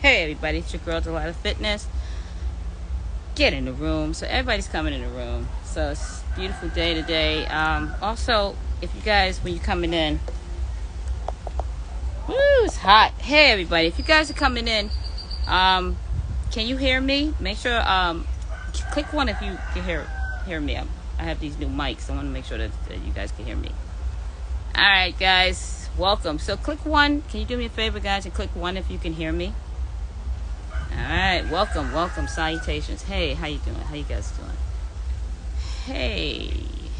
Hey everybody, it's your girl Delilah Fitness. Get in the room. So everybody's coming in the room. So it's a beautiful day today. Also, if you guys, when you're coming in, woo, it's hot. Hey everybody, if you guys are coming in, um, can you hear me? Make sure click one if you can hear me. I have these new mics. I want to make sure that you guys can hear me. All right, guys, welcome. So click one. Can you do me a favor, guys, and click one if you can hear me? All right, welcome, salutations. Hey, how you doing? How you guys doing? Hey,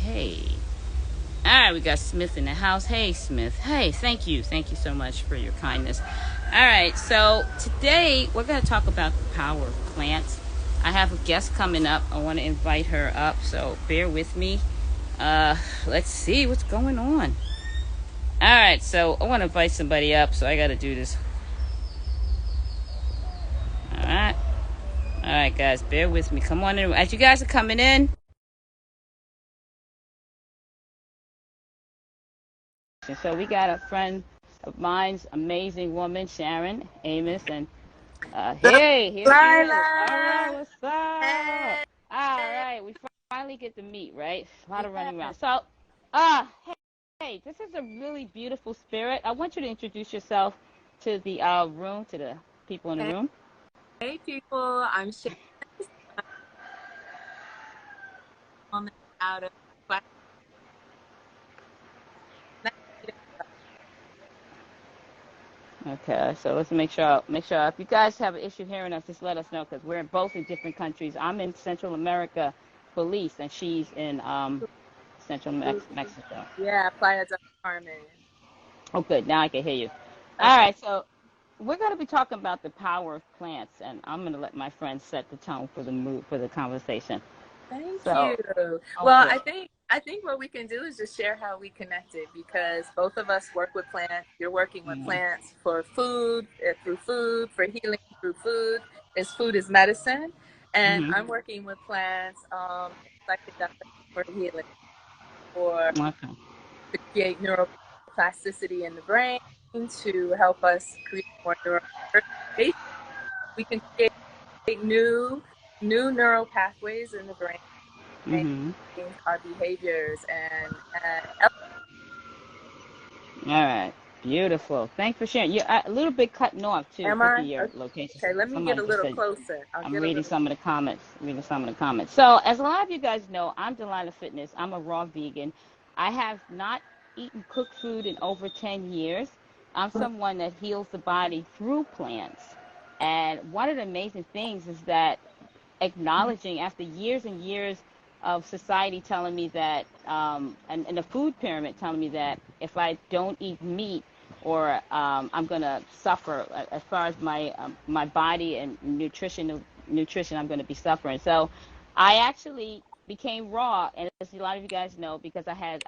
hey. All right, we got Smith in the house. Hey, Smith. Hey, thank you so much for your kindness. All right, so today we're going to talk about the power of plants. I have a guest coming up. I want to invite her up, so bear with me. Let's see what's going on. All right, so I want to invite somebody up, so I got to do this. All right. All right, guys, bear with me. Come on in. As you guys are coming in, so we got a friend of mine's amazing woman, Sharon Amos, and hey, here she is. All right, Lila. what's up? Hey. All right, we finally get to meet, right? A lot of running around. So, hey, this is a really beautiful spirit. I want you to introduce yourself to the room, to the people in the Hey, room. hey, people. I'm Shay, woman out of Quack. Okay, so let's make sure if you guys have an issue hearing us, just let us know because we're both in different countries. I'm in Central America Police, and she's in Central Mexico. Yeah, Playa del Carmen. Oh, good. Now I can hear you. All Okay. right, so we're going to be talking about the power of plants, and I'm going to let my friends set the tone for the mood for the conversation. Thank you. So, Well, okay. I think what we can do is just share how we connected because both of us work with plants. You're working with Mm-hmm. plants for food, through food, for healing through food. Is food is medicine, and Mm-hmm. I'm working with plants, psychedelics for healing, for Okay. to create neuroplasticity in the brain, to help us create more neurodiversity. We can create new neural pathways in the brain and Mm-hmm. change our behaviors and All right. Beautiful. Thanks for sharing. You're a little bit cutting off too. It am could be I your location. okay? Let me get Somebody a just little said. closer. I'll I'm get a reading little. some of the comments. Reading some of the comments. So, as a lot of you guys know, I'm Delilah Fitness. I'm a raw vegan. I have not eaten cooked food in over 10 years. I'm someone that heals the body through plants. And one of the amazing things is that acknowledging after years and years of society telling me that, and the food pyramid telling me that if I don't eat meat or I'm gonna suffer as far as my body and nutrition I'm gonna be suffering. So I actually became raw, and as a lot of you guys know, because I had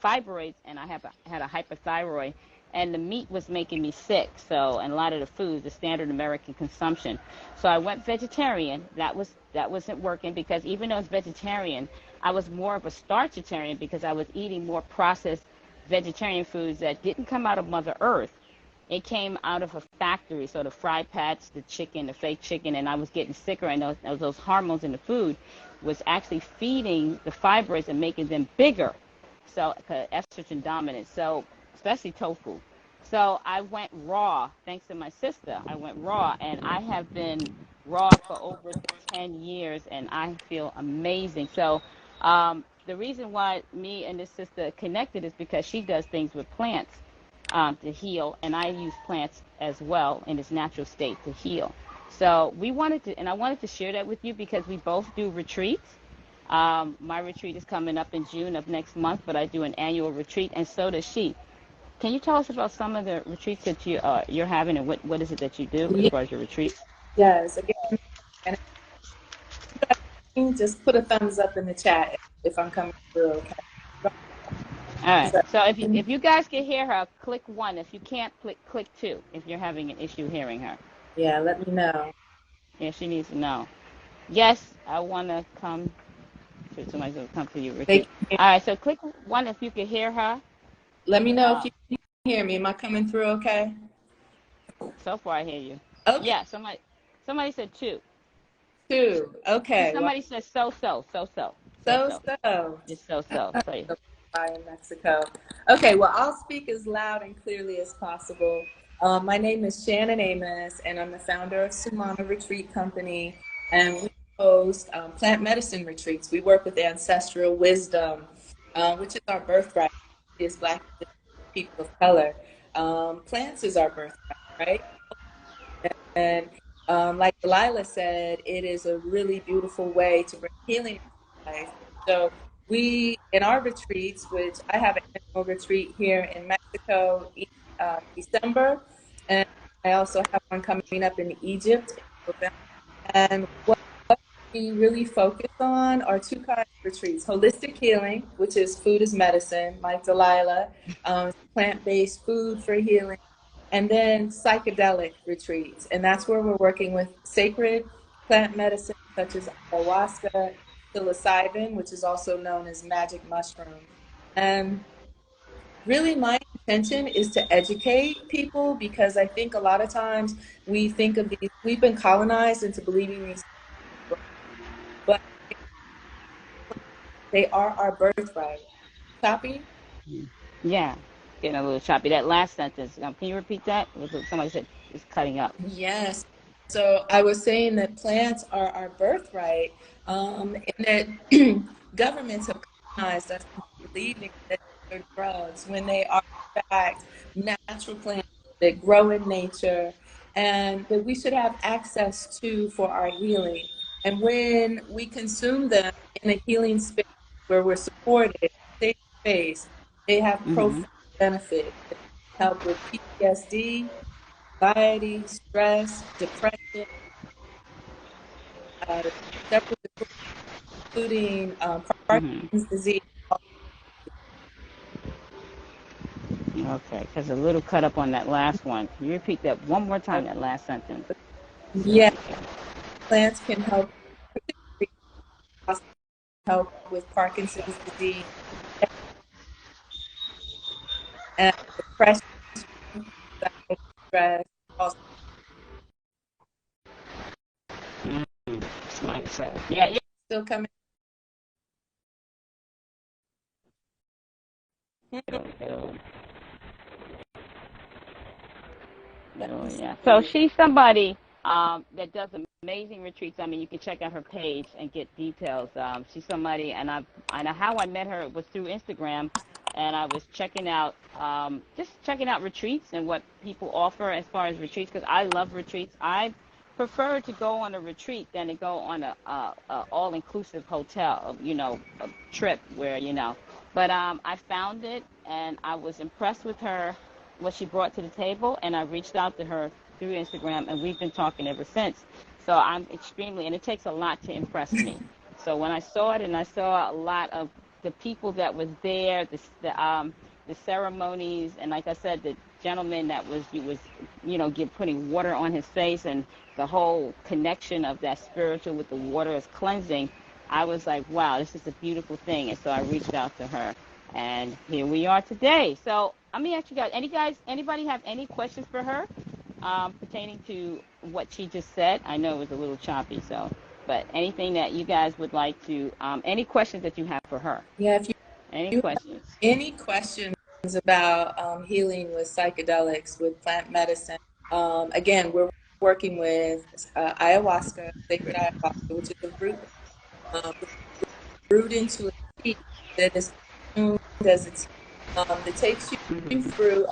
fibroids and had a hyperthyroid, and the meat was making me sick. So, and a lot of the foods, the standard American consumption. So I went vegetarian. That wasn't working because even though I was vegetarian, I was more of a starchitarian because I was eating more processed vegetarian foods that didn't come out of Mother Earth. It came out of a factory, so the fry pats, the chicken, the fake chicken, and I was getting sicker, and those hormones in the food was actually feeding the fibroids and making them bigger. So, estrogen dominant. So, especially tofu. So I went raw, thanks to my sister. I went raw, and I have been raw for over 10 years, and I feel amazing. So, the reason why me and this sister connected is because she does things with plants to heal, and I use plants as well in its natural state to heal. So we wanted to, and I wanted to share that with you because we both do retreats. My retreat is coming up in June of next month, but I do an annual retreat, and so does she. Can you tell us about some of the retreats that you're having, and what is it that you do as Yeah, far as your retreat? yes. Again, and just put a thumbs up in the chat if I'm coming through. Okay. All right. So, So if you guys can hear her, click one. If you can't, click two. If you're having an issue hearing her, yeah, let me know. yeah, she needs to know. Yes, I want to come to somebody's going to come to your They retreat. can, All right. So click one if you can hear her. let me know if Uh, you can hear me. Am I coming through? Okay. so far I hear you. Okay, Yeah, somebody said two. two. Okay, well, Somebody said so so so so so so so. so. Just so so. So yeah. In Mexico. Okay, well, I'll speak as loud and clearly as possible. My name is Shannon Amos, and I'm the founder of Sumana Retreat Company, and we host plant medicine retreats. We work with ancestral wisdom, which is our birthright as Black people of color. Plants is our birthright, right? And like Delilah said, it is a really beautiful way to bring healing into life. So we, in our retreats, which I have an annual retreat here in Mexico each December, and I also have one coming up in Egypt in November. And what we really focus on are two kinds of retreats: holistic healing, which is food is medicine, like Delilah, plant-based food for healing, and then psychedelic retreats. And that's where we're working with sacred plant medicine such as ayahuasca, psilocybin, which is also known as magic mushroom. And really, my intention is to educate people because I think a lot of times we think of these, we've been colonized into believing these, but they are our birthright. Copy? Yeah. Getting a little choppy. That last sentence. Can you repeat that? Somebody said it's cutting up. Yes. So I was saying that plants are our birthright, and that governments have colonized us into believing that they're drugs when they are, in fact, natural plants that grow in nature and that we should have access to for our healing. And when we consume them in a healing space where we're supported, safe space, they have Mm-hmm. profound benefits. They help with PTSD, anxiety, stress, depression, uh, several disorders, including Mm-hmm. Parkinson's disease. Okay, because a little cut up on that last one. Can you repeat that one more time? That last sentence. There Yeah, we go. plants can help, particularly help with Parkinson's disease and depression, anxiety, stress. Also, Mm-hmm. Like I said. Yeah. Yeah. still coming. It'll, Let me yeah. So see. she's somebody that does amazing retreats. I mean, you can check out her page and get details. She's somebody, and I know how I met her was through Instagram, and I was checking out just checking out retreats and what people offer as far as retreats because I love retreats. I prefer to go on a retreat than to go on a all-inclusive hotel, a trip where But I found it, and I was impressed with her what she brought to the table, and I reached out to her through Instagram, and we've been talking ever since. So I'm extremely, and it takes a lot to impress me. So when I saw it, and I saw a lot of the people that was there, the ceremonies, and like I said, the gentleman that was putting water on his face, and the whole connection of that spiritual with the water as cleansing. I was like, wow, this is a beautiful thing, and so I reached out to her, and here we are today. So let me ask you anybody have any questions for her pertaining to what she just said? I know it was a little choppy, but anything that you guys would like to, any questions that you have for her? Yeah, if Any you have questions? any questions about healing with psychedelics, with plant medicine, again, we're working with ayahuasca, sacred ayahuasca, which is a root brewed into a tea that is consumed as a tea that takes you Mm-hmm. through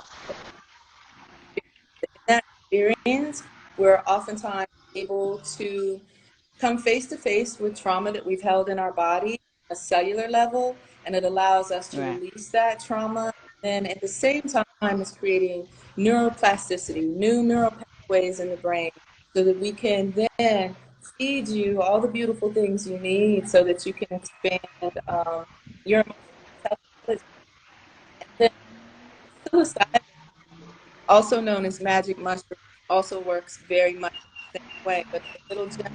that experience. We're oftentimes able to come face to face with trauma that we've held in our body on a cellular level, and it allows us to Right. release that trauma. And at the same time, it's creating neuroplasticity, new neural pathways in the brain, so that we can then feed you all the beautiful things you need so that you can expand your emotional intelligence. And then psilocybin, also known as magic mushroom, also works very much the same way, but it's a little gentler.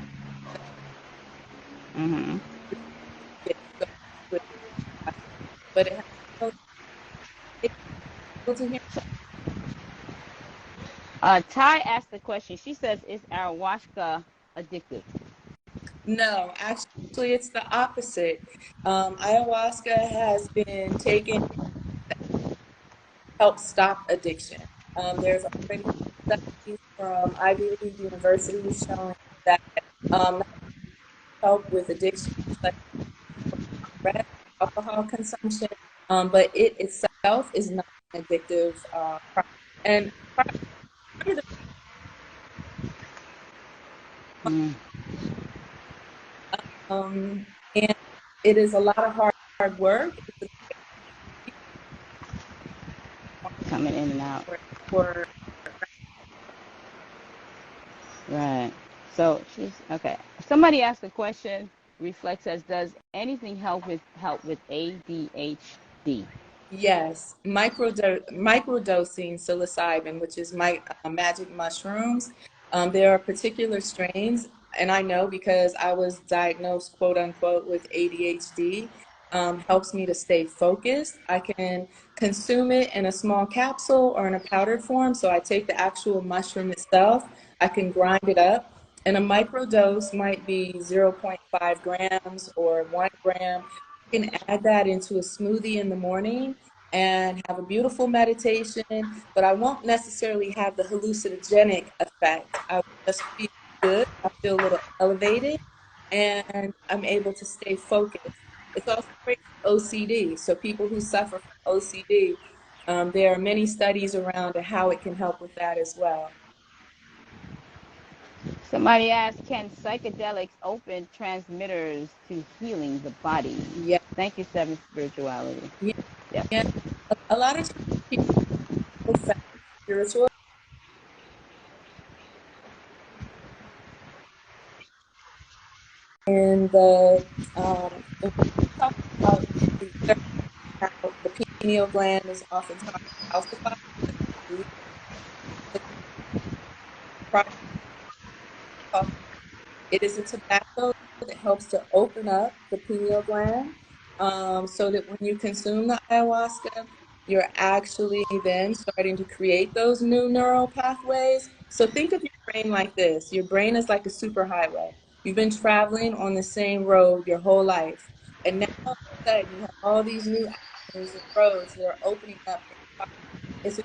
Mm-hmm. But it has it's able to hear. Ty asked the question. She says, "Is ayahuasca addictive?" No, actually, it's the opposite. Ayahuasca has been taken to help stop addiction. There's already studies from Ivy League universities showing that not help with addiction, like cigarette, alcohol consumption, but it itself is not an addictive and part of Mm. and it is a lot of hard work. It's Coming in and out. for Right. So she's okay. Somebody asked a question. Reflect says, "Does anything help with ADHD?" yes, microdosing psilocybin, which is magic mushrooms. There are particular strains, and I know because I was diagnosed, quote unquote, with ADHD. Helps me to stay focused. I can consume it in a small capsule or in a powdered form. So I take the actual mushroom itself, I can grind it up, and a microdose might be zero point 0.5 grams or 1 gram. You can add that into a smoothie in the morning and have a beautiful meditation, but I won't necessarily have the hallucinogenic effect. I will just feel good. I feel a little elevated, and I'm able to stay focused. It's also great for OCD. So people who suffer from OCD, there are many studies around how it can help with that as well. Somebody asked, "Can psychedelics open transmitters to healing the body?" Yeah, Thank you, Seven Spirituality. yeah, Yes. yeah. A lot of times people feel spiritual in when we talk about how the pineal gland is oftentimes calcified. It is a tobacco that helps to open up the pineal gland, so that when you consume the ayahuasca, you're actually then starting to create those new neural pathways. So think of your brain like this. Your brain is like a superhighway. You've been traveling on the same road your whole life. And now all of a sudden you have all these new avenues and roads that are opening up. It's a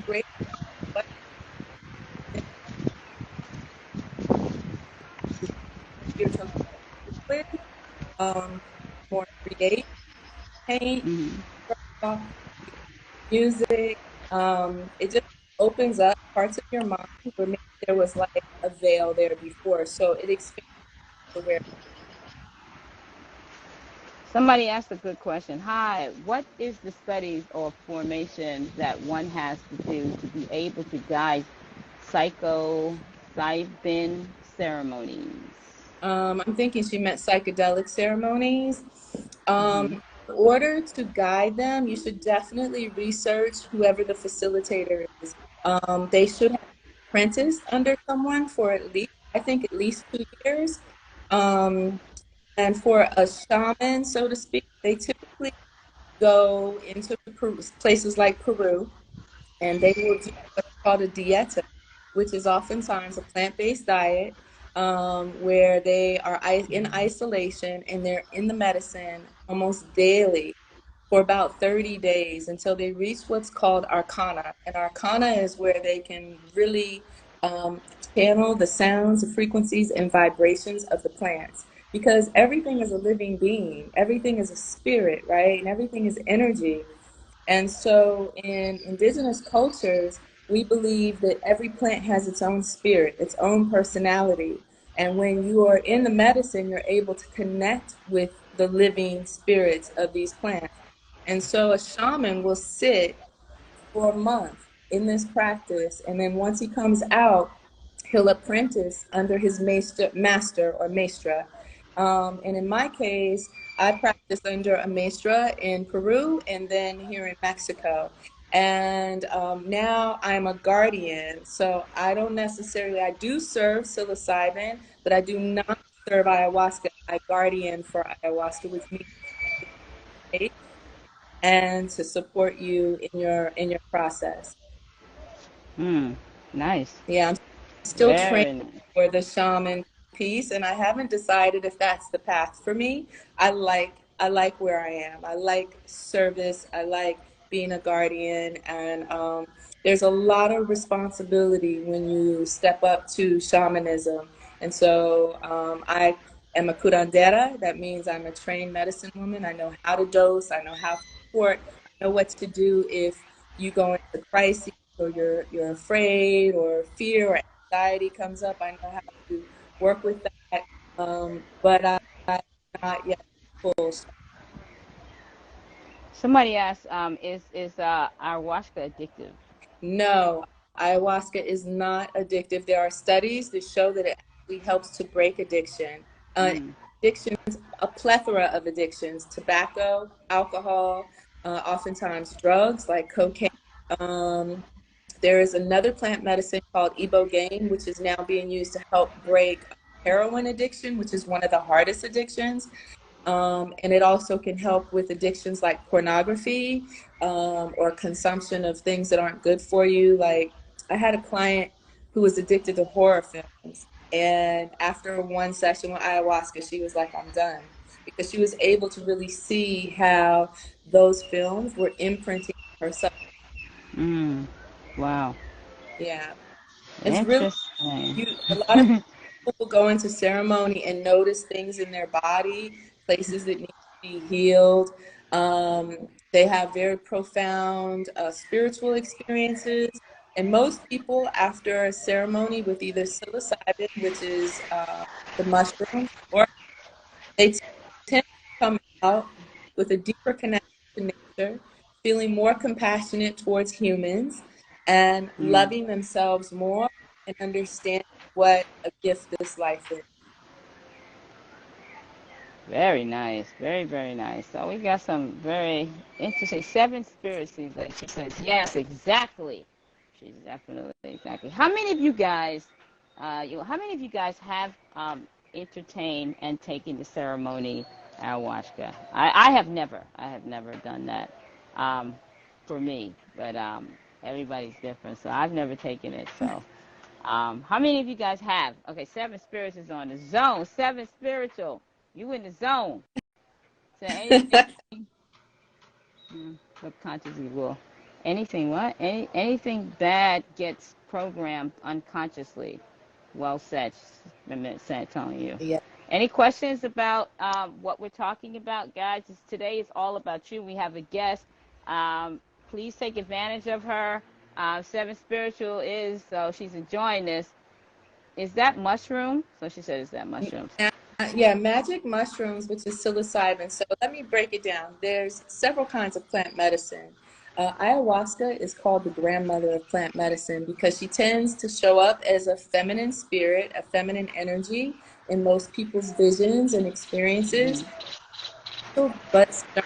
great way to live, um, more create, paint, Mm-hmm. draw, music. It just opens up parts of your mind where maybe there was like a veil there before. So it expands awareness. Somebody asked a good question. Hi, what is the studies or formation that one has to do to be able to guide psilocybin ceremonies? I'm thinking she meant psychedelic ceremonies. Mm-hmm. In order to guide them, you should definitely research whoever the facilitator is. They should have apprenticed under someone for at least, I think, at least 2 years. Um, and for a shaman, so to speak, they typically go into places like Peru, and they will do what's called a dieta, which is oftentimes a plant-based diet, where they are in isolation and they're in the medicine almost daily for about 30 days until they reach what's called arcana. And arcana is where they can really um, channel the sounds, the frequencies, and vibrations of the plants. Because everything is a living being, everything is a spirit, right? And everything is energy. And so in indigenous cultures, we believe that every plant has its own spirit, its own personality. And when you are in the medicine, you're able to connect with the living spirits of these plants. And so a shaman will sit for a month in this practice. And then once he comes out, he'll apprentice under his master or maestra. And in my case, I practiced under a maestra in Peru and then here in Mexico. And now I'm a guardian. So I don't necessarily, I do serve psilocybin, but I do not serve ayahuasca. I guardian for ayahuasca, which means and to support you in your process. Mm. Nice. Yeah, I'm still training Very nice. for the shaman piece, and I haven't decided if that's the path for me. I like where I am. I like service. I like being a guardian, and there's a lot of responsibility when you step up to shamanism. And so I am a curandera. That means I'm a trained medicine woman. I know how to dose. I know how to support. I know what to do if you go into crisis or you're afraid or fear or anxiety comes up. I know how to work with that. But I'm not yet full. Somebody asked, is ayahuasca addictive? No, ayahuasca is not addictive. There are studies that show that it actually helps to break addiction. Mm, Addictions, a plethora of addictions, tobacco, alcohol, oftentimes drugs like cocaine. Um, there is another plant medicine called ibogaine, which is now being used to help break heroin addiction, which is one of the hardest addictions. And it also can help with addictions like pornography, or consumption of things that aren't good for you. Like I had a client who was addicted to horror films. And after one session with ayahuasca, she was like, I'm done. Because she was able to really see how those films were imprinting herself. mm, wow. Yeah. It's really Interesting. you. A lot of people go into ceremony and notice things in their body, places that need to be healed. They have very profound spiritual experiences. And most people, after a ceremony with either psilocybin, which is the mushroom, or they tend to come out with a deeper connection to nature, feeling more compassionate towards humans, and Mm, loving themselves more and understanding what a gift this life is. very nice. Very, very nice. So we got some very interesting seven spirits. Seems like she says yes, exactly. She's definitely exactly. How many of you guys, how many of you guys have entertained and taken the ceremony ayahuasca? I have never done that. Um, for me, but everybody's different, so I've never taken it. So, how many of you guys have? Okay, seven spirits is on the zone. Seven spiritual, you in the zone. So anything subconsciously will anything what anything bad gets programmed unconsciously. Well said, telling you. Yeah. Any questions about what we're talking about, guys? Today is all about you. We have a guest. Um, Please take advantage of her. Seven Spiritual is, so she's enjoying this. Is that mushroom? So she said, is that mushrooms? Yeah, magic mushrooms, which is psilocybin. So let me break it down. There's several kinds of plant medicine. Ayahuasca is called the grandmother of plant medicine because she tends to show up as a feminine spirit, a feminine energy in most people's visions and experiences. Mm, But stern.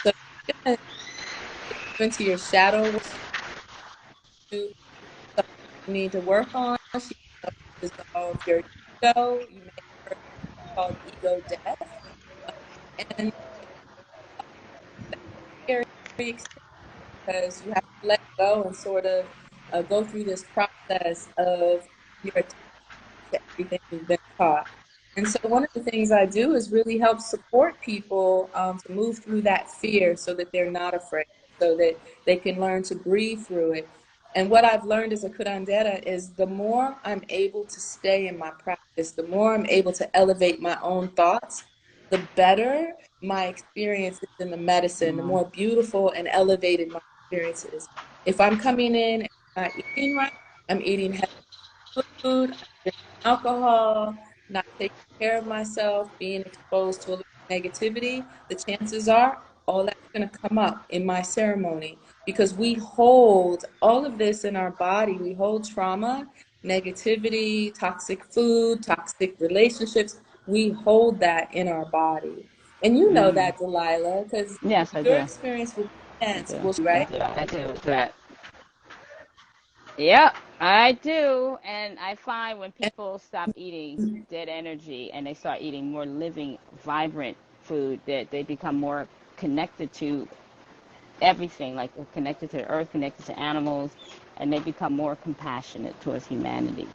So you're gonna go into your shadow work, do something you need to work on. She can dissolve your ego. You may have heard called ego death. And scary experience because you have to let go and sort of go through this process of your attention to everything you've been taught. And so, one of the things I do is really help support people to move through that fear so that they're not afraid, so that they can learn to breathe through it. And what I've learned as a curandera is the more I'm able to stay in my practice, the more I'm able to elevate my own thoughts, the better my experiences in the medicine, the mm, more beautiful and elevated my experiences. If I'm coming in and not eating right, I'm eating heavy food, I'm drinking alcohol, not taking care of myself, being exposed to a lot of negativity, the chances are all that's going to come up in my ceremony because we hold all of this in our body. We hold trauma, negativity, toxic food, toxic relationships. We hold that in our body. And you know mm. that, Delilah, because Yes, I your do. experience with I plants do. will, I right? do. I do. That. Yep, I do. And I find when people stop eating dead energy and they start eating more living, vibrant food, that they become more connected to everything, like they're connected to the earth, connected to animals, and they become more compassionate towards humanity.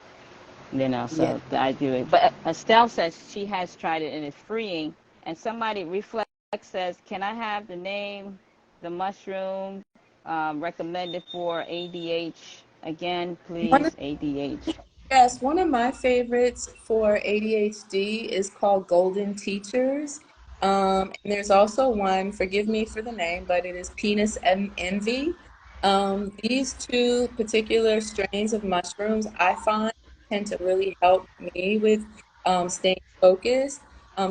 You know, Yeah. so I do it. But Estelle says she has tried it and it's freeing. And somebody, Reflex, says, can I have the name, the mushroom recommended for ADH? Again, One please, ADH. Yes, one of my favorites for ADHD is called Golden Teachers. And there's also one, forgive me for the name, but it is Envy. These two particular strains of mushrooms I find tend to really help me with staying focused.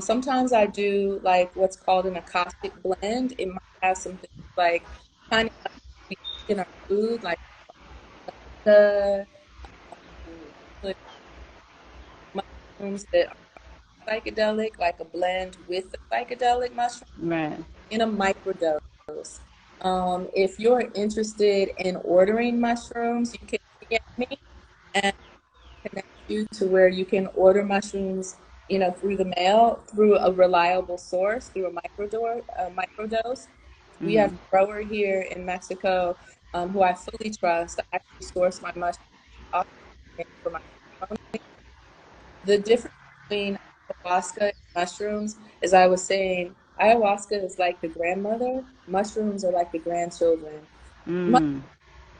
Sometimes I do like what's called an acoustic blend. It might have some things like kind of like we eat in our food, like the put mushrooms that psychedelic, like a blend with the psychedelic mushroom Right. in a microdose. If you're interested in ordering mushrooms, you can DM me and connect you to where you can order mushrooms, through the mail, through a reliable source, through a microdose. We have Mm-hmm. a grower here in Mexico, who I fully trust. I actually source my mushrooms for my ceremony. The difference between ayahuasca and mushrooms, as I was saying, ayahuasca is like the grandmother, mushrooms are like the grandchildren. Mushrooms Mm.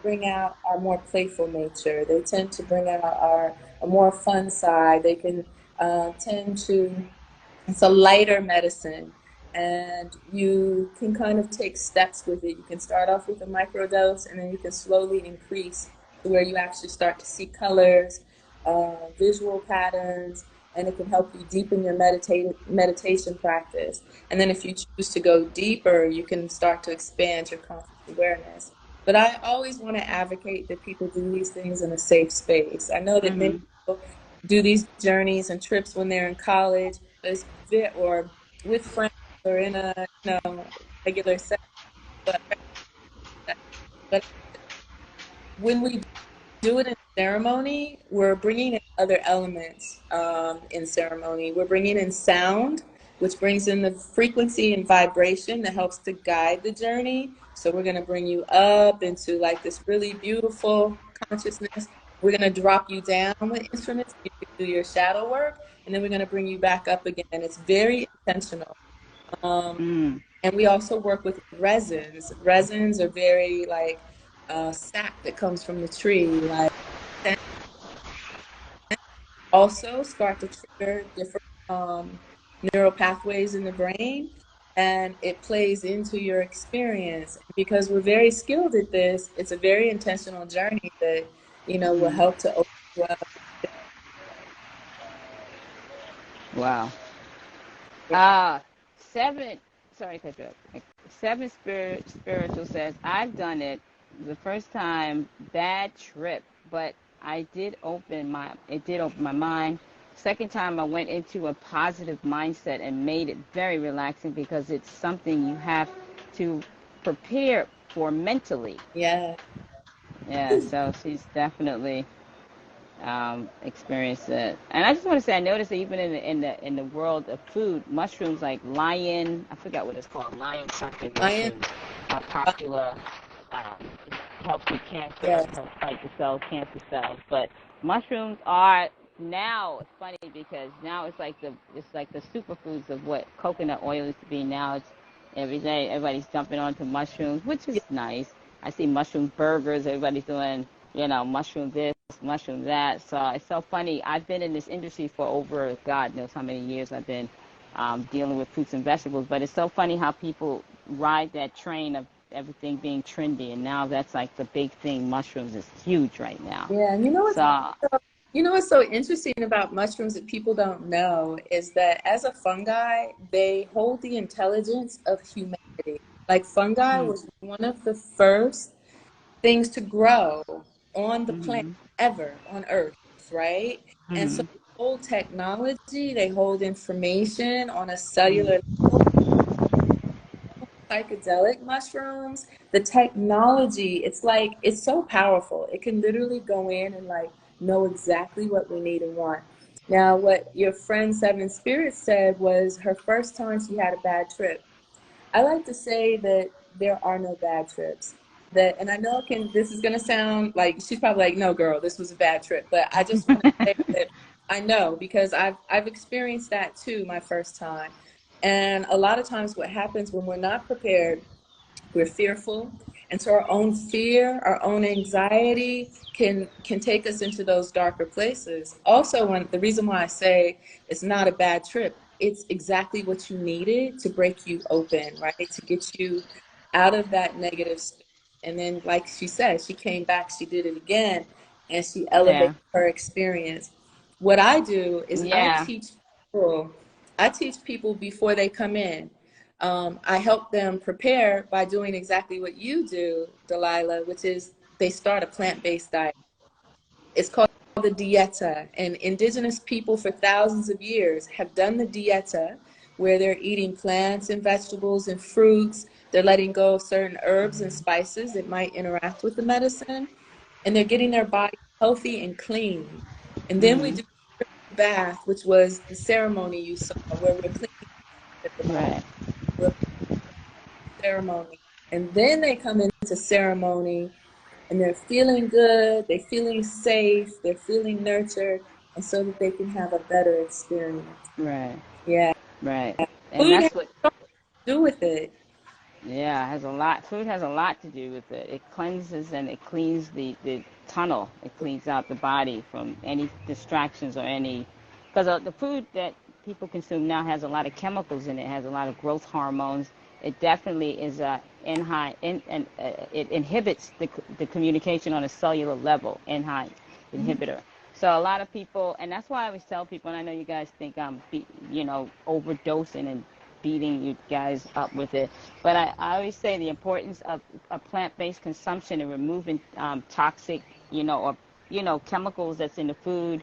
bring out our more playful nature. They tend to bring out our a more fun side. They can tend to it's a lighter medicine, and you can kind of take steps with it. You can start off with a microdose, and then you can slowly increase to where you actually start to see colors, visual patterns, and it can help you deepen your meditation practice. And then if you choose to go deeper, you can start to expand your conscious awareness. But I always want to advocate that people do these things in a safe space. I know that many Mm-hmm. people do these journeys and trips when they're in college, or with friends or in a regular setting. But, but when we do it in ceremony, we're bringing in other elements in ceremony. We're bringing in sound, which brings in the frequency and vibration that helps to guide the journey. So we're going to bring you up into like this really beautiful consciousness. We're going to drop you down with instruments. You can do your shadow work, and then we're going to bring you back up again. It's very intentional. Um, Mm. and we also work with resins. Resins are very like sap that comes from the tree, like also start to trigger different neural pathways in the brain, and it plays into your experience. Because we're very skilled at this, it's a very intentional journey that will Mm. help to open you up. Wow. Yeah. Uh, seven, sorry, cut you up. Seven Spiritual says, I've done it the first time, bad trip, but it did open my mind. Second time I went into a positive mindset and made it very relaxing because it's something you have to prepare for mentally. Yeah. Yeah, so she's definitely experience it. And I just want to say, I noticed that even in the world of food, mushrooms like lion, I forgot what it's called, lion something Lion. mushrooms are popular. Um, help with cancer, Yes. help fight the cells, cancer cells. But mushrooms are now. It's funny because now it's like the superfoods of what coconut oil used to be. Now it's every day everybody's jumping onto mushrooms, which is nice. I see mushroom burgers. Everybody's doing mushroom this, mushroom that. So it's so funny. I've been in this industry for over God knows how many years I've been dealing with fruits and vegetables. But it's so funny how people ride that train of everything being trendy, and now that's like the big thing. Mushrooms is huge right now. Yeah. And So, what's so interesting about mushrooms that people don't know is that as a fungi, they hold the intelligence of humanity. Like fungi hmm, was one of the first things to grow on the planet hmm, ever on Earth, right? And so hmm, they hold technology, they hold information on a hmm, cellular level. Psychedelic mushrooms, the technology, it's so powerful. It can literally go in and like know exactly what we need and want. Now, what your friend Seven Spirits said was her first time she had a bad trip. I like to say that there are no bad trips. That, and I know this is gonna sound like she's probably like, no, girl, this was a bad trip. But I just want to say that I know, because I've experienced that too, my first time. And a lot of times what happens when we're not prepared, we're fearful. And so our own fear, our own anxiety can take us into those darker places. Also, when the reason why I say it's not a bad trip, it's exactly what you needed to break you open, right? To get you out of that negative space. And then, like she said, she came back, she did it again, and she elevated Yeah. her experience. What I do is Yeah. people, I teach people before they come in. I help them prepare by doing exactly what you do, Delilah, which is they start a plant-based diet. It's called the dieta, and indigenous people for thousands of years have done the dieta, where they're eating plants and vegetables and fruits. They're letting go of certain herbs and spices that might interact with the medicine, and they're getting their body healthy and clean. And then we Mm-hmm. do the bath, which was the ceremony you saw, where we're cleaning at the body. Right. We're ceremony. And then they come into ceremony and they're feeling good, they're feeling safe, they're feeling nurtured, and so that they can have a better experience. Right. Yeah. Right. And Food has that's what, to do with it. yeah, has a lot, food has a lot to do with it. It cleanses and it cleans the tunnel. It cleans out the body from any distractions or any, because the food that people consume now has a lot of chemicals in it, has a lot of growth hormones. It definitely is it inhibits the communication on a cellular level, inhibitor. So a lot of people, and that's why I always tell people, and I know you guys think I'm, overdosing and beating you guys up with it. But I always say the importance of a plant-based consumption and removing toxic, or chemicals that's in the food.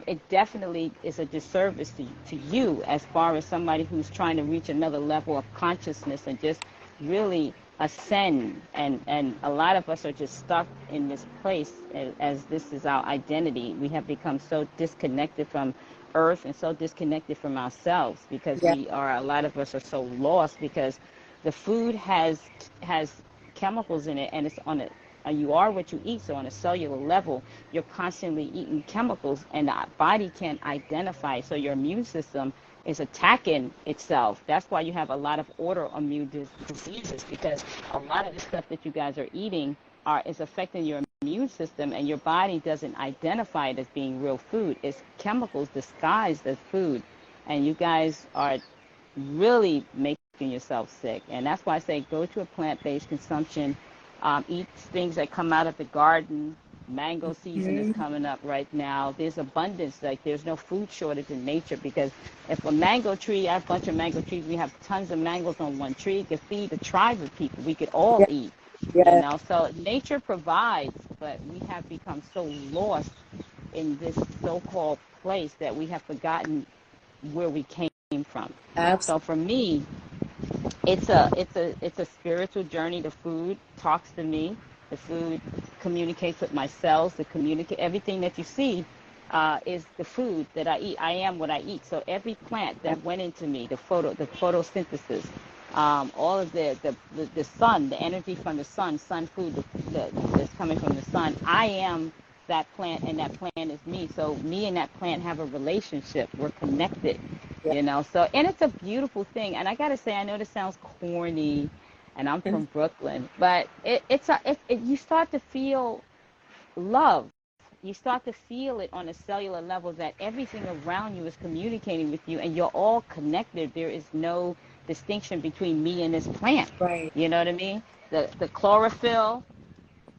It definitely is a disservice to you as far as somebody who's trying to reach another level of consciousness and just really ascend. And a lot of us are just stuck in this place as this is our identity. We have become so disconnected from earth and so disconnected from ourselves because Yeah. a lot of us are so lost because the food has chemicals in it, and it's on it. You are what you eat. So on a cellular level, you're constantly eating chemicals, and the body can't identify. So your immune system is attacking itself. That's why you have a lot of autoimmune diseases, because a lot of the stuff that you guys are eating is affecting your immune system, and your body doesn't identify it as being real food. It's chemicals disguised as food, and you guys are really making yourself sick. And that's why I say go to a plant-based consumption. Eat things that come out of the garden. Mango season is Mm-hmm. coming up right now. There's abundance. Like there's no food shortage in nature, because if a mango tree, I have a bunch of mango trees, we have tons of mangoes on one tree, it could feed a tribe of people. We could all Yeah. eat. Yeah. So nature provides, but we have become so lost in this so-called place that we have forgotten where we came from. So Absolutely. for me, it's a spiritual journey. The food talks to me. The food communicates with my cells. The communicate everything that you see is the food that I eat. I am what I eat. So every plant that went into me, the photosynthesis, all of the sun, the energy from the sun food that's coming from the sun. I am that plant, and that plant is me. So me and that plant have a relationship. We're connected, Yeah. So, and it's a beautiful thing. And I gotta say, I know this sounds corny, and I'm from Brooklyn, but you start to feel love. You start to feel it on a cellular level, that everything around you is communicating with you, and you're all connected. There is no distinction between me and this plant. Right. You know what I mean? The chlorophyll,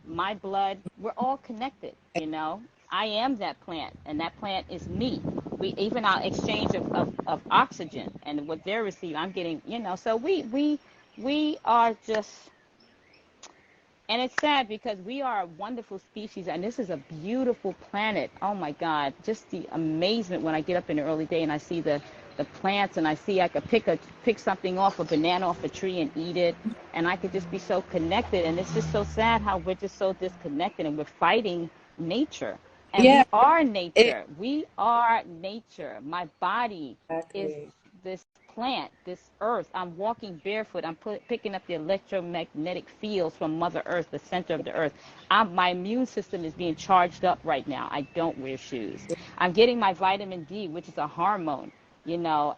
my blood, we're all connected. I am that plant, and that plant is me. We even our exchange of oxygen and what they're receiving, I'm getting. So we are just, and it's sad because we are a wonderful species, and this is a beautiful planet. Oh my God, just the amazement when I get up in the early day and I see the plants, and I see I could pick something off, a banana off a tree, and eat it, and I could just be so connected. And it's just so sad how we're just so disconnected, and we're fighting nature. And Yeah. we are nature. We are nature. My body is Exactly. this plant, this earth. I'm walking barefoot. I'm picking up the electromagnetic fields from Mother Earth, the center of the earth. My immune system is being charged up right now. I don't wear shoes. I'm getting my vitamin D, which is a hormone,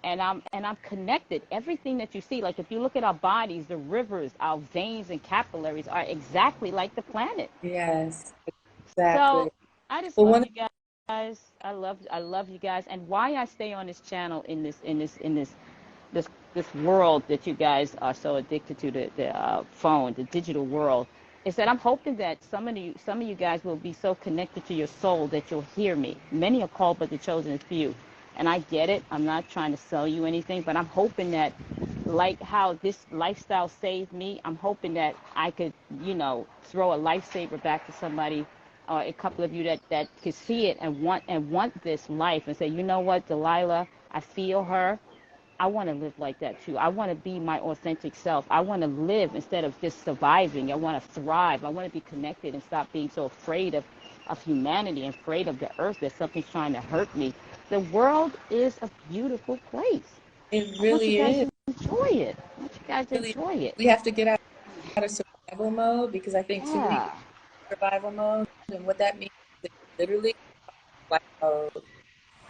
and I'm connected. Everything that you see, like if you look at our bodies, the rivers, our veins and capillaries are exactly like the planet. Yes, exactly. So I just Well, love one, you guys. I love you guys, and why I stay on this channel this this world that you guys are so addicted to, the phone, the digital world, is that I'm hoping that some of you guys will be so connected to your soul that you'll hear me. Many are called, but the chosen is few, and I get it. I'm not trying to sell you anything, but I'm hoping that, like how this lifestyle saved me, I'm hoping that I could, throw a lifesaver back to somebody, a couple of you that could see it and want this life and say, you know what, Delilah, I feel her. I want to live like that too. I want to be my authentic self. I want to live instead of just surviving. I want to thrive. I want to be connected and stop being so afraid of humanity and afraid of the earth that something's trying to hurt me. The world is a beautiful place. it I want you really guys is. to enjoy it. I want you guys to Really, enjoy it. we have to get out of survival mode because I think too many Yeah. people are in survival mode, and what that means is literally like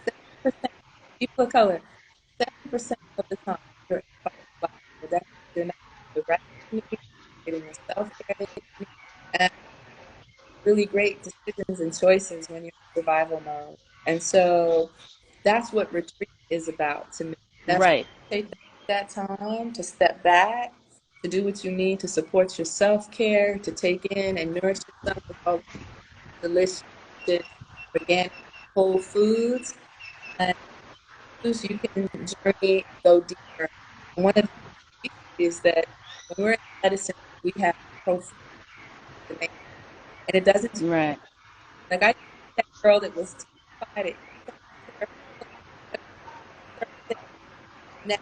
7% people of color, 7% of the time you're in fight or flight mode. That means you're not getting the rest you need, getting the self care that you need, and really great decisions and choices when you're in survival mode. And so that's what retreat is about to me. That's Right. take that time to step back, to do what you need to support your self care, to take in and nourish yourself with all delicious, organic, whole foods. And you can journey, go deeper. And one of the things is that when we're in medicine, we have profound information. And it doesn't, Right. like I that girl that was terrified at now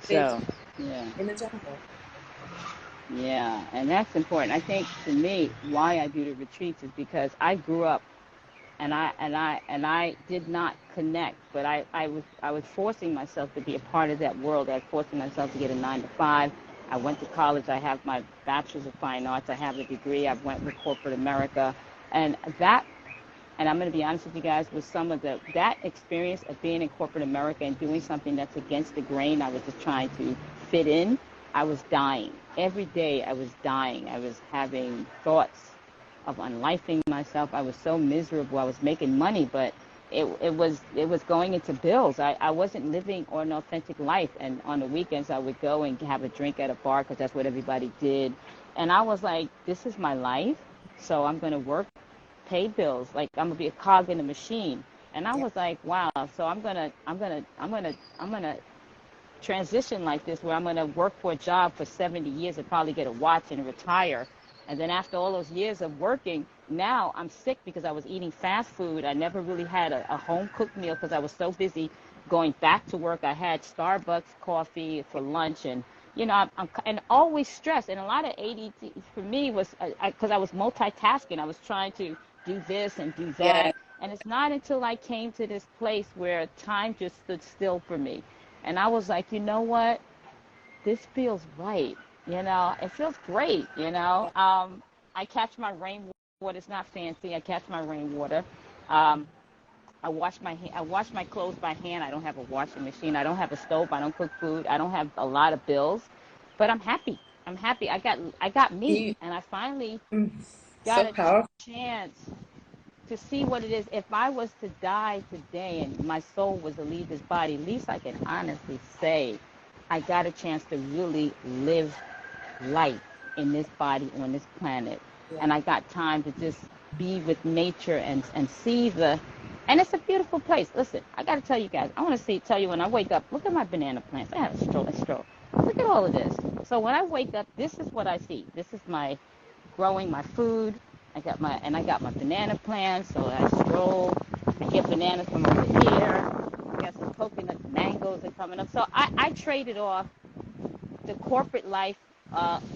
So, yeah. in the jungle. Yeah, and that's important. I think for me, why I do the retreats is because I grew up and I did not connect, but I was forcing myself to be a part of that world. I was forcing myself to get a 9 to 5. I went to college. I have my bachelor's of fine arts. I have a degree. I went with corporate America, and that. And I'm going to be honest with you guys, with some of that experience of being in corporate America and doing something that's against the grain, I was just trying to fit in. I was dying. Every day I was dying. I was having thoughts of unlifing myself. I was so miserable. I was making money, but it was going into bills. I wasn't living an authentic life. And on the weekends I would go and have a drink at a bar because that's what everybody did. And I was like, this is my life. So I'm going to work, pay bills. Like I'm gonna be a cog in the machine. And I Yeah. was like, wow. So I'm gonna transition like this, where I'm gonna work for a job for 70 years and probably get a watch and retire. And then after all those years of working, now I'm sick because I was eating fast food. I never really had a home cooked meal because I was so busy going back to work. I had Starbucks coffee for lunch, and and always stressed. And a lot of ADD for me was because I was multitasking. I was trying to do this and do Yeah. that. And it's not until I came to this place where time just stood still for me. And I was like, you know what? This feels right. It feels great. I catch my rainwater. It's not fancy. I catch my rainwater. Um, I wash my clothes by hand. I don't have a washing machine. I don't have a stove. I don't cook food. I don't have a lot of bills, but I'm happy. I'm happy. I got me, You, and I finally mm, got so a powerful. chance to see what it is. If I was to die today and my soul was to leave this body, at least I can honestly say I got a chance to really live life in this body on this planet. Yeah. And I got time to just be with nature and see and it's a beautiful place. Listen, I got to tell you guys, I want to tell you when I wake up, look at my banana plants. I have a stroll. Look at all of this. So when I wake up, this is what I see. This is my growing my food. I got my banana plants, so I stroll. I get bananas from over here. I got some coconut mangoes are coming up. So I traded off the corporate life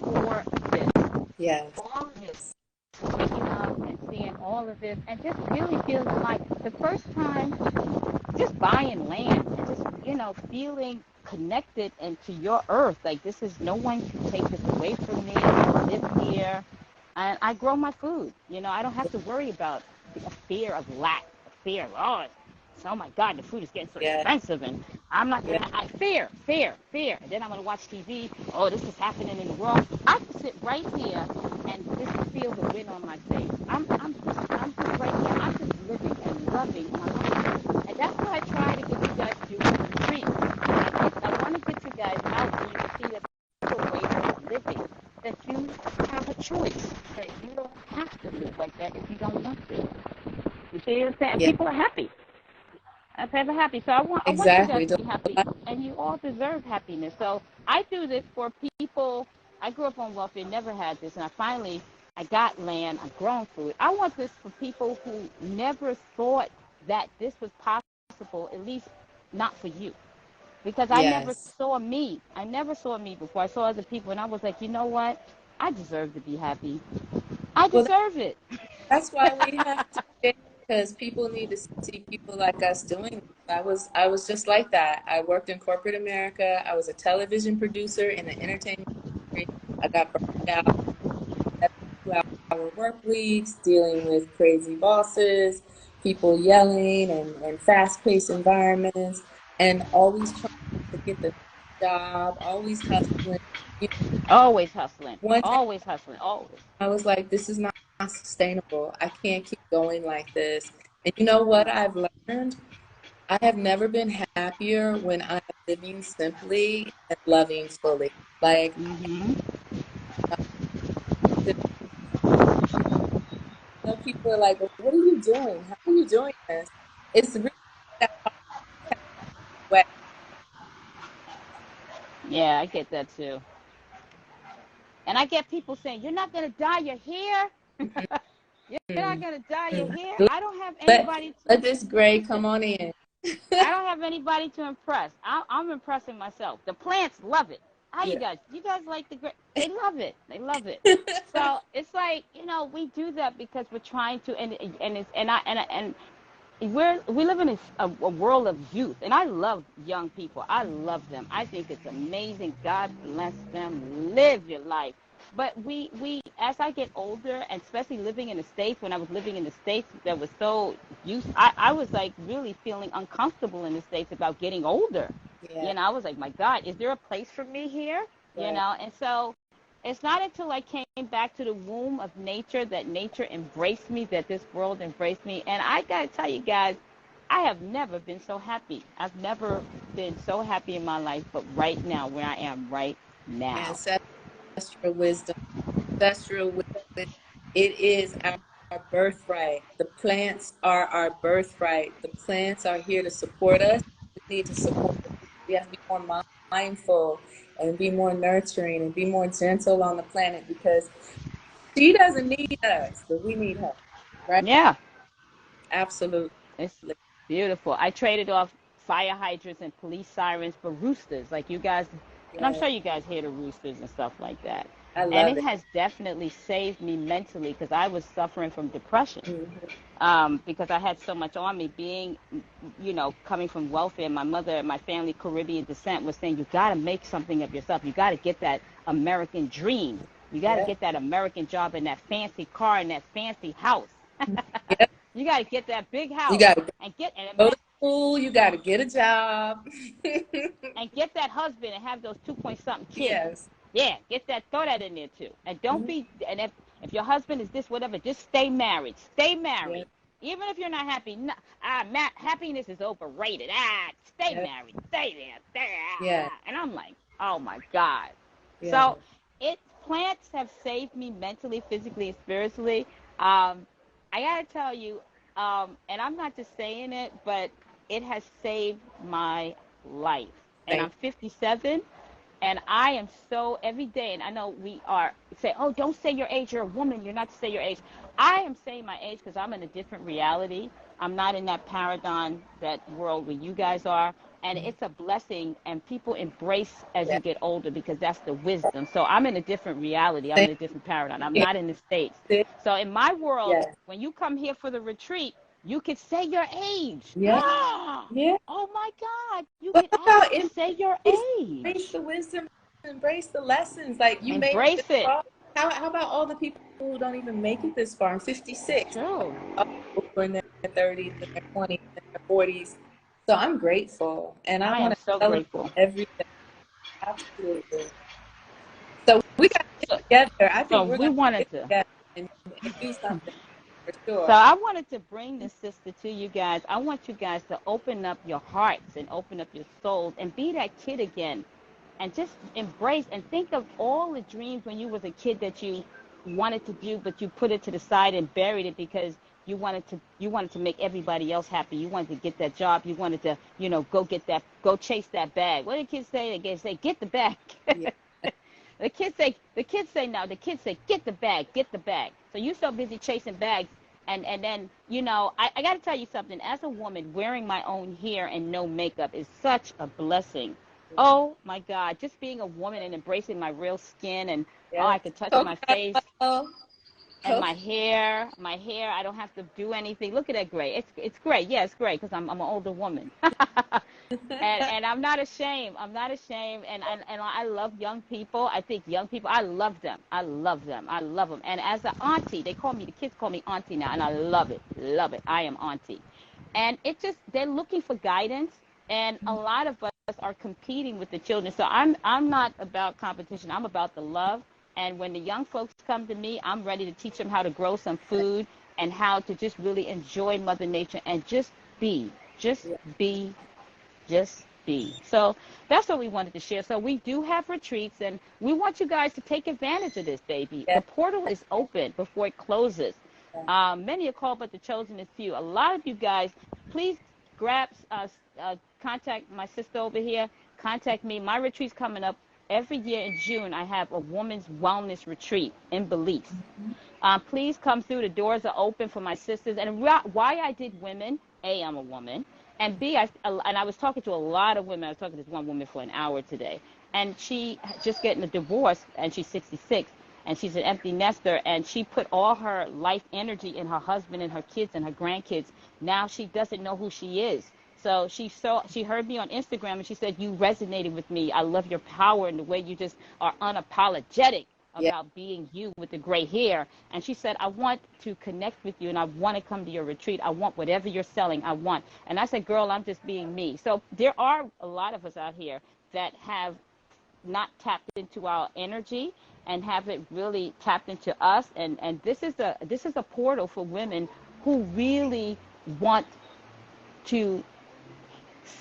for this. Yes. All of this, waking up and seeing all of this, and just really feeling like the first time just buying land and just, you know, feeling connected and to your earth. Like, this is, no one can take this away from me. I live here and I grow my food. You know, I don't have to worry about a fear of lack, a fear of, oh my God, the food is getting so Yeah. expensive and I'm not Yeah. gonna, fear. And then I'm gonna watch TV. Oh, this is happening in the world. I can sit right here and just feel the wind on my face. I'm just right here. I'm just living and loving my life. And that's why I try to get you guys to do a retreat. I want to get you guys out so you can see that there's a way of living, that you have a choice, that you don't have to live like that if you don't want to. You see what I'm saying? Yeah. People are happy. I'm happy. So I want you guys Exactly. to be happy, and you all deserve happiness. So I do this for people. I grew up on welfare, never had this, and I got land, I've grown food. I want this for people who never thought that this was possible, at least not for you. Because I never Yes. saw me. I never saw me before. I saw other people, and I was like, you know what? I deserve to be happy. I Well, deserve it. that's why we have to share, because people need to see people like us doing this. I was just like that. I worked in corporate America. I was a television producer in the entertainment industry. I got burned out, 2-hour work weeks, dealing with crazy bosses, people yelling, and fast-paced environments, and always trying to get the job, always hustling. You Always hustling. know, one day Always hustling. Always. I was like, this is not sustainable. I can't keep going like this. And you know what I've learned? I have never been happier when I'm living simply and loving fully. Like, Mm-hmm. you know, people are like, well, what are you doing? How are you doing this? It's really that way. Yeah, I get that too. And I get people saying, "You're not gonna dye your hair. You're not gonna dye your hair." Let, I don't have let, anybody let to. this gray Listen, come on in. I don't have anybody to impress. I'm impressing myself. The plants love it. How you Yeah. guys? You guys like the great? They love it. They love it. So it's like, you know, we do that because we're trying to, and it's and we live in a world of youth, and I love young people. I love them. I think it's amazing. God bless them. Live your life. But we as I get older, and especially living in the States, when I was living in the States, that was so used. I was like really feeling uncomfortable in the States about getting older. Yeah. You know, I was like, my God, is there a place for me here? You Right. know, and so it's not until I came back to the womb of nature that nature embraced me, that this world embraced me. And I got to tell you guys, I have never been so happy. I've never been so happy in my life, but right now, where I am right now. Ancestral wisdom. Ancestral wisdom. It is our birthright. The plants are our birthright. The plants are here to support us. We need to support them. We have to be more mindful and be more nurturing and be more gentle on the planet, because she doesn't need us, but we need her. Right? Yeah, Absolutely. it's beautiful. I traded off fire hydrants and police sirens for roosters, like you guys, and I'm Yeah. sure you guys hear the roosters and stuff like that. I And love it it. has definitely saved me mentally because I was suffering from depression. Mhm. Because I had so much on me, being, you know, coming from welfare. My mother, my family, Caribbean descent, was saying, you got to make something of yourself. You got to get that American dream. You got to Yeah. get that American job and that fancy car and that fancy house. Yeah. You got to get that big You house got to and get go to school. You got to get a job. that husband and have those 2 point something kids. Yes. Yeah, get that, throw that in there too. And don't Mhm. be, and if your husband is this, whatever, just stay married. Stay Yeah. married. Even if you're not happy, no, happiness is overrated. Stay Yeah. married. Stay there. Stay, Yeah. And I'm like, oh my God. Yeah. So plants have saved me mentally, physically, and spiritually. Um, I gotta tell you, and I'm not just saying it, but it has saved my life. And Same. I'm 57, and I am so every day, and I know we are say, oh, don't say your age. You're a woman. You're not to say your age. I am saying my age because I'm in a different reality. I'm not in that paradigm, that world where you guys are. And Mhm. it's a blessing, and people embrace as Yeah. you get older because that's the wisdom. So I'm in a different reality. I'm Same in a different paradigm. I'm here. not in the States. Sis. So in my world, Yeah. when you come here for the retreat, You could say your age. Yeah. Yeah. Oh my God. You What could about actually say your embrace age. the wisdom, embrace the lessons? Like you made it this Embrace it. far. How about all the people who don't even make it this far? I'm 56. True. Who are in their 30s and their 20s and their 40s. So I'm grateful, and I I want am to so celebrate grateful. every day. Absolutely. So we got to get So, together. I so think we're we going to wanted get to. together and do something for So sure. I wanted to bring this, sister, to you guys. I want you guys to open up your hearts and open up your souls and be that kid again, and just embrace and think of all the dreams when you was a kid that you wanted to do, but you put it to the side and buried it because you wanted to make everybody else happy. You wanted to get that job. You wanted to, go chase that bag. What do kids say? They say, get the bag. Yeah. The kids say no. The kids say, get the bag, get the bag. So you so busy chasing bags, and then I got to tell you something. As a woman, wearing my own hair and no makeup is such a blessing. Oh my God, just being a woman and embracing my real skin, and Yes. I can touch my face Coconut and oil. my hair, I don't have to do anything. Look at that gray. It's gray. Yeah, it's gray because I'm an older woman. And I'm not ashamed. I'm not ashamed. And I love young people. I think young people, I love them. I love them. I love them. And as an auntie, the kids call me auntie now, and I love it. Love it. I am auntie. And they're looking for guidance. And a lot of us are competing with the children. So I'm not about competition. I'm about the love. And when the young folks come to me, I'm ready to teach them how to grow some food and how to just really enjoy Mother Nature and be, just Yeah. be, just be. So that's what we wanted to share. So we do have retreats, and we want you guys to take advantage of this, baby. The Yes. portal is open before it closes. Yes. Many are called, but the chosen is few. A lot of you guys, please grab, contact my sister over here. Contact me. My retreat's coming up every year in June. I have a woman's wellness retreat in Belize. Please come through. The doors are open for my sisters. And why I did women, A, I'm a woman, and B, I was talking to a lot of women. I was talking to this one woman for an hour today, and she just getting a divorce, and she's 66, and she's an empty nester, and she put all her life energy in her husband and her kids and her grandkids. Now she doesn't know who she is. So she heard me on Instagram, and she said, you resonated with me. I love your power and the way you just are unapologetic Yes. about being you with the gray hair. And she said, I want to connect with you, and I want to come to your retreat. I want whatever you're selling. I want. And I said, girl, I'm just being me. So there are a lot of us out here that have not tapped into our energy and haven't really tapped into us. And this is a portal for women who really want to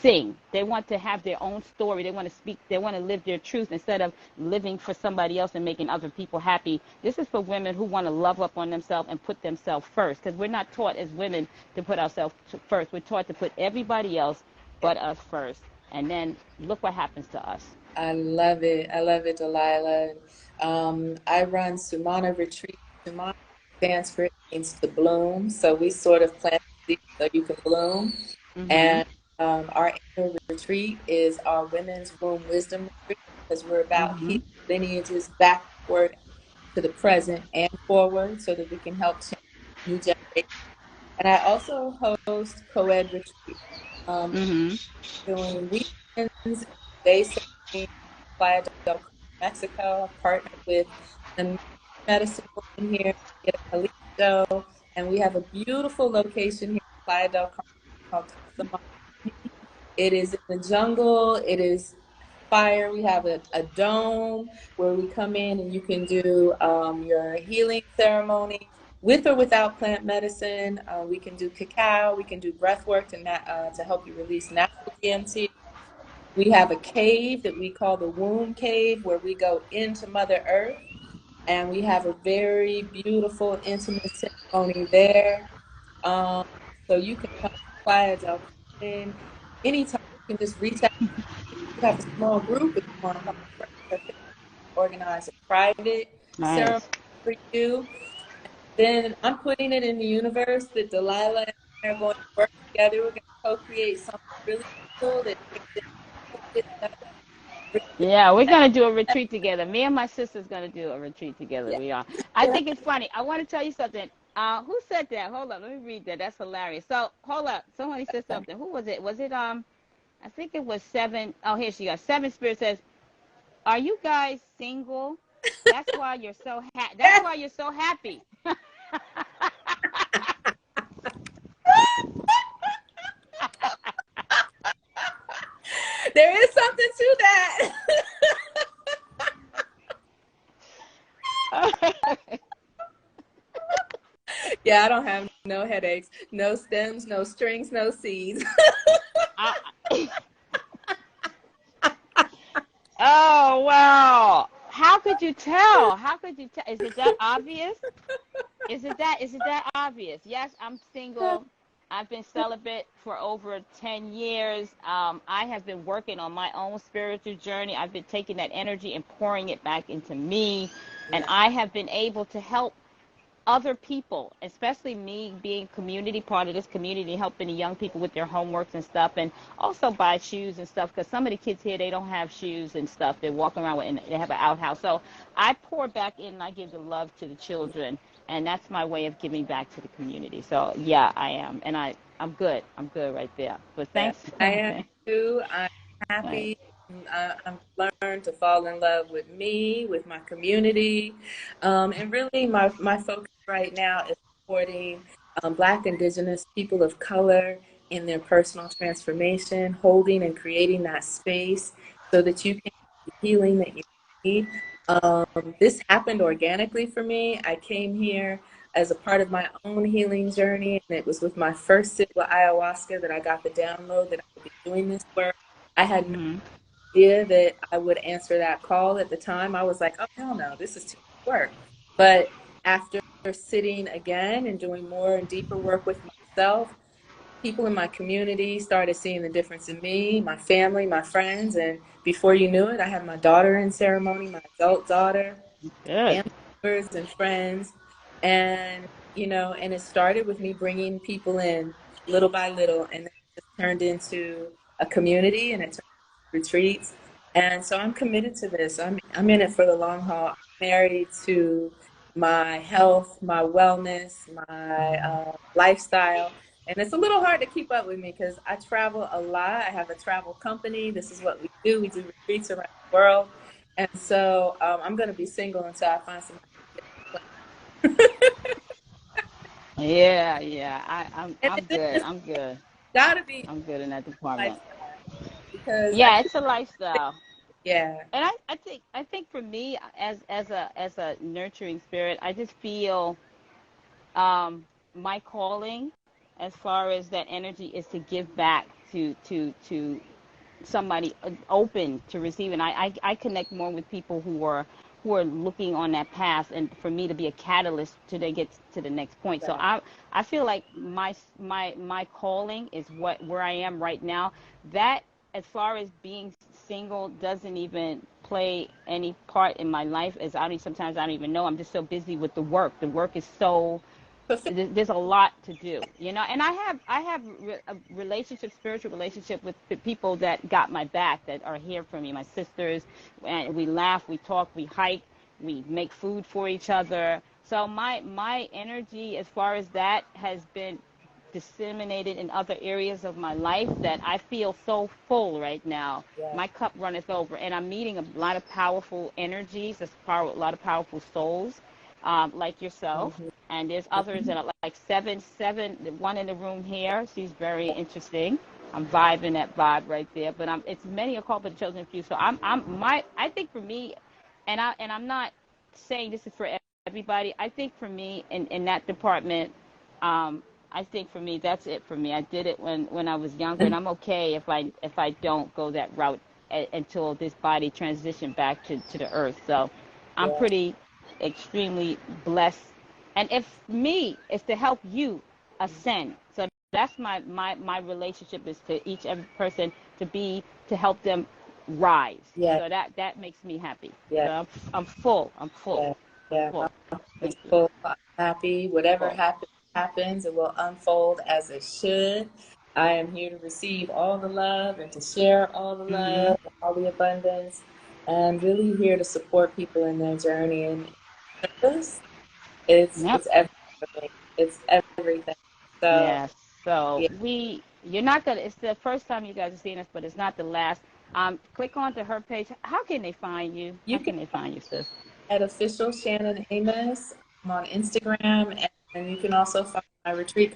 sing. They want to have their own story. They want to speak. They want to live their truth instead of living for somebody else and making other people happy. This is for women who want to love up on themselves and put themselves first, because we're not taught as women to put ourselves first. We're taught to put everybody else but us first. And then look what happens to us. I love it. I love it, Delilah. I run Sumana Retreat. Sumana stands for, it means to bloom. So we sort of plant seeds so you can bloom. Mhm. And our annual retreat is our Women's Womb Wisdom Retreat because we're about healing Mhm. lineages backward to the present and forward so that we can help change new generations. And I also host co-ed retreat. Um, Mhm. doing weekends, day centering, Playa del Carmen, Mexico. I've partnered with the medicine woman here, get a Calixto, and we have a beautiful location here in Playa del Carmen called Casa. It is in the jungle. It is fire. We have a dome where we come in and you can do your healing ceremonies with or without plant medicine. We can do cacao. We can do breath work to help you release natural DMT. We have a cave that we call the womb cave where we go into Mother Earth and we have a very beautiful, intimate ceremony there. Um, so you can come to Playa del Carmen anytime. You can just reach out. You have a small group if you want to come with friends or organize a private ceremony Nice. for you. Then I'm putting it in the universe that Delilah and I are going to work together. We're going to co-create something really cool that takes it a bit better. Yeah, we're gonna do a retreat together. Me and my sister's gonna do a retreat together. Yeah. We are. I think it's funny. I want to tell you something. Who said that? Hold up, let me read that. That's hilarious. So hold up, somebody said something. Who was it? Was it I think it was Seven. Oh, here she goes. Seven Spirit says, "Are you guys single? That's why you're so That's why you're so happy." There is something to that. Yeah, I don't have no headaches, no stems, no strings, no seeds. I, oh wow! How could you tell? How could you tell? Is it that obvious? Is it that obvious? Yes, I'm single. I've been celibate for over 10 years. I have been working on my own spiritual journey. I've been taking that energy and pouring it back into me. And Yeah. I have been able to help other people, especially me being community part of this community, helping the young people with their homeworks and stuff, and also buy shoes and stuff, because some of the kids here, they don't have shoes and stuff. They're walking around with, and they have an outhouse. So I pour back in and I give the love to the children, and that's my way of giving back to the community. So yeah, I am, and I'm good. I'm good right there. But Yeah, thanks. I am Thanks. too. I'm Right. happy. I'm learned to fall in love with me, with my community, and really my focus right now is supporting Black, Indigenous, people of color in their personal transformation, holding and creating that space so that you can get the healing that you need. This happened organically for me. I came here as a part of my own healing journey. And it was with my first sip of ayahuasca that I got the download that I would be doing this work. I had no Mhm. idea that I would answer that call at the time. I was like, oh, hell no, this is too much work. But after sitting again and doing more and deeper work with myself, people in my community started seeing the difference in me, my family, my friends. And before you knew it, I had my daughter in ceremony, my adult daughter, Good. family members and friends. And, and it started with me bringing people in little by little, and then it just turned into a community and it turned into retreats. And so I'm committed to this. I'm in it for the long haul. I'm married to my health, my wellness, my lifestyle. And it's a little hard to keep up with me because I travel a lot. I have a travel company. This is what we do. We do retreats around the world. And so I'm going to be single until I find somebody. Yeah, yeah. And I'm good. it's I'm good. got to be I'm good in that a department. lifestyle because I Yeah, keep, it's a lifestyle. yeah, And I think for me, as a nurturing spirit, I just feel um my calling, as far as that energy, is to give back to somebody open to receive. And I connect more with people who are looking on that path, and for me to be a catalyst to they get to the next point. So right. I feel like my calling is where I am right now. That, as far as being single, doesn't even play any part in my life, as sometimes I don't even know. I'm just so busy with the work. The work is so, there's a lot to do, and I have a relationship, spiritual relationship, with the people that got my back, that are here for me, my sisters. And we laugh, we talk, we hike, we make food for each other. So my energy, as far as that, has been disseminated in other areas of my life, that I feel so full right now. Yeah. My cup runneth over, and I'm meeting a lot of powerful energies, a lot of powerful souls, like yourself. Hmm. And there's others that are like seven. The one in the room here, she's very interesting. I'm vibing that vibe right there. But it's many are called, but the chosen few. So I think for me, and I'm not saying this is for everybody. I think for me, in that department, um, I think for me, that's it for me. I did it when I was younger, and I'm okay if I don't go that route until this body transition back to the earth. So I'm Yeah. pretty extremely blessed. And if me is to help you ascend. So that's my relationship, is to each every person, to help them rise. Yeah. So that makes me happy. Yeah. So I'm full. I'm full. Yeah. I'm Yeah. full. It's Thank you. full. I'm happy. Whatever Full. happens, happens. It will unfold as it should. I am here to receive all the love and to share all the Mhm. love, all the abundance, and really here to support people in their journey. And purpose, Yep. it's everything for me. It's everything. So Yes. So yeah, you're not gonna. It's the first time you guys are seeing us, but it's not the last. Click onto her page. How can they find you? How you can can they find you, sis? at official Shannon Amos. I'm on Instagram, and you can also find my retreat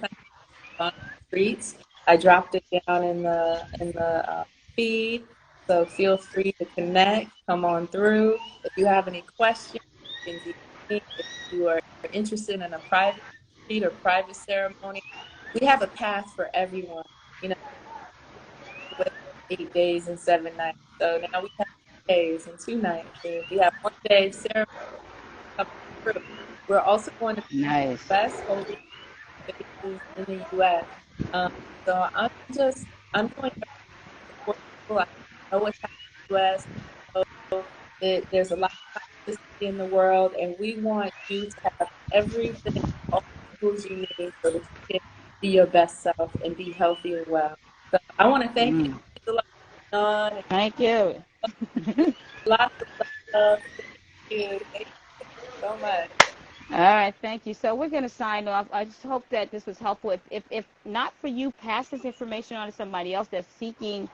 on retreats. I dropped it down in the feed, so feel free to connect. Come on through. If you have any questions, you can DM me. If you are interested in a private retreat or private ceremony, we have a path for everyone. You know, with 8 days and 7 nights. So now we have 2 days and 2 nights. And we have 1 day ceremony coming through. We're also going to Nice. the US, holding spaces in the US. Um, so I'm doing everything to support people. I know what's happening in the US. So there's a lot of toxicity in the world, and we want you to have everything, all the tools you need so that you can be your best self and be healthy and well. So I want to thank you. Mm. There's a lot going on, and Thank you. lots of love. Thank you so much. All right, thank you. So we're going to sign off. I just hope that this was helpful. If not for you, pass this information on to somebody else that's seeking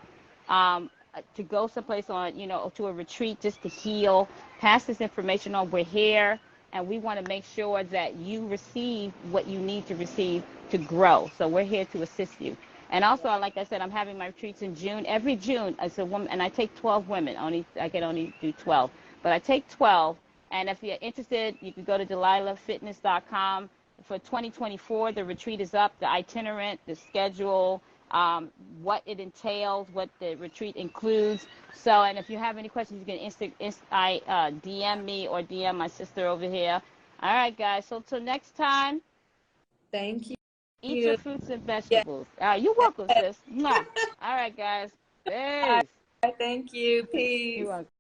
to go someplace on, to a retreat just to heal. Pass this information on. We're here, and we want to make sure that you receive what you need to receive to grow. So we're here to assist you. And also, like I said, I'm having my retreats in June. Every June, as a woman, and I take 12 women. I can only do 12, but I take 12. And if you're interested, you can go to DelilahFitness.com. For 2024, the retreat is up, the itinerant, the schedule, what it entails, what the retreat includes. So, and if you have any questions, you can DM me or DM my sister over here. All right, guys. So, till next time, Thank eat your you. fruits and Yeah. vegetables. You're welcome, sis. Mwah. All right, guys. Peace. Thank you. You're Peace. welcome.